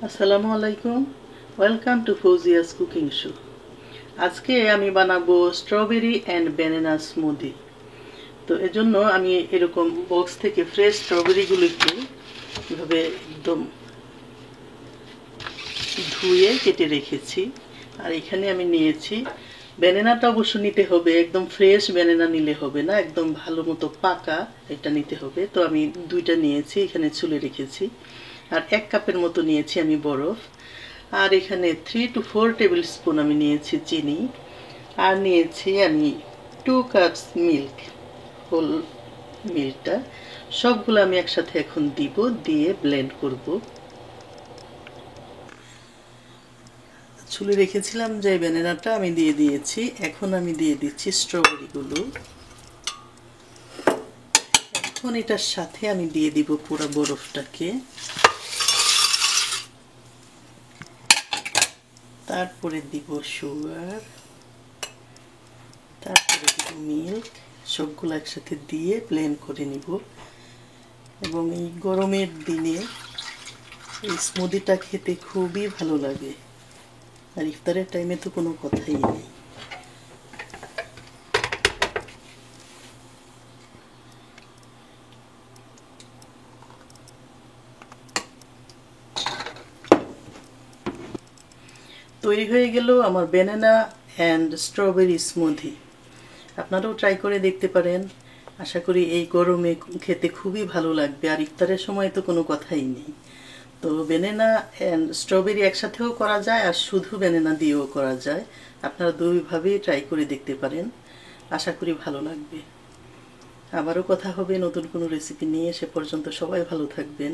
আসসালামু আলাইকুম, welcome to Fauzia's cooking show. আজকে আমি বানাবো স্ট্রবেরি অ্যান্ড ব্যানানা স্মুদি। তো এজন্য আমি এরকম বক্স থেকে ফ্রেশ স্ট্রবেরিগুলোকে এভাবে একদম ধুয়ে কেটে রেখেছি। আর এখানে আমি নিয়েছি ব্যানানাটা, অবশ্য নিতে হবে একদম ফ্রেশ ব্যানানা, নিলে হবে না, একদম ভালো মতো পাকা এটা নিতে হবে। তো আমি দুইটা নিয়েছি, এখানে ছুলে রেখেছি। আর 1 কাপের মতো নিয়েছি আমি বরফ। আর এখানে 3 to 4 টেবিল স্পুন আমি নিয়েছি চিনি। আর নিয়েছি আমি 2 কাপস মিল্ক, হোল মিল্কটা। সবগুলো আমি একসাথে এখন দিব, দিয়ে ব্লেন্ড করব। ছুলে রেখেছিলাম যে ব্যানানাটা আমি দিয়ে দিয়েছি। এখন আমি দিয়ে দিচ্ছি স্ট্রবেরিগুলো। এখন এটার সাথে আমি দিয়ে দিব পুরো বরফটাকে। তারপরে দিব সুগার, তারপরে দিব মিল্ক। সবগুলো একসাথে দিয়ে ব্লেন্ড করে নিব। এবং এই গরমের দিনে এই স্মুদিটা খেতে খুবই ভালো লাগে। আর ইফতারের টাইমে তো কোনো কথাই নেই। তৈরি হয়ে গেল আমার ব্যানানা অ্যান্ড স্ট্রবেরি স্মুদি। আপনারাও ট্রাই করে দেখতে পারেন। আশা করি এই গরমে খেতে খুবই ভালো লাগবে। আর ইফতারের সময় তো কোনো কথাই নেই। তো ব্যানানা অ্যান্ড স্ট্রবেরি একসাথেও করা যায়, আর শুধু ব্যানানা দিয়েও করা যায়। আপনারা দুইভাবেই ট্রাই করে দেখতে পারেন। আশা করি ভালো লাগবে। আবারও কথা হবে নতুন কোনো রেসিপি নিয়ে। সে পর্যন্ত সবাই ভালো থাকবেন।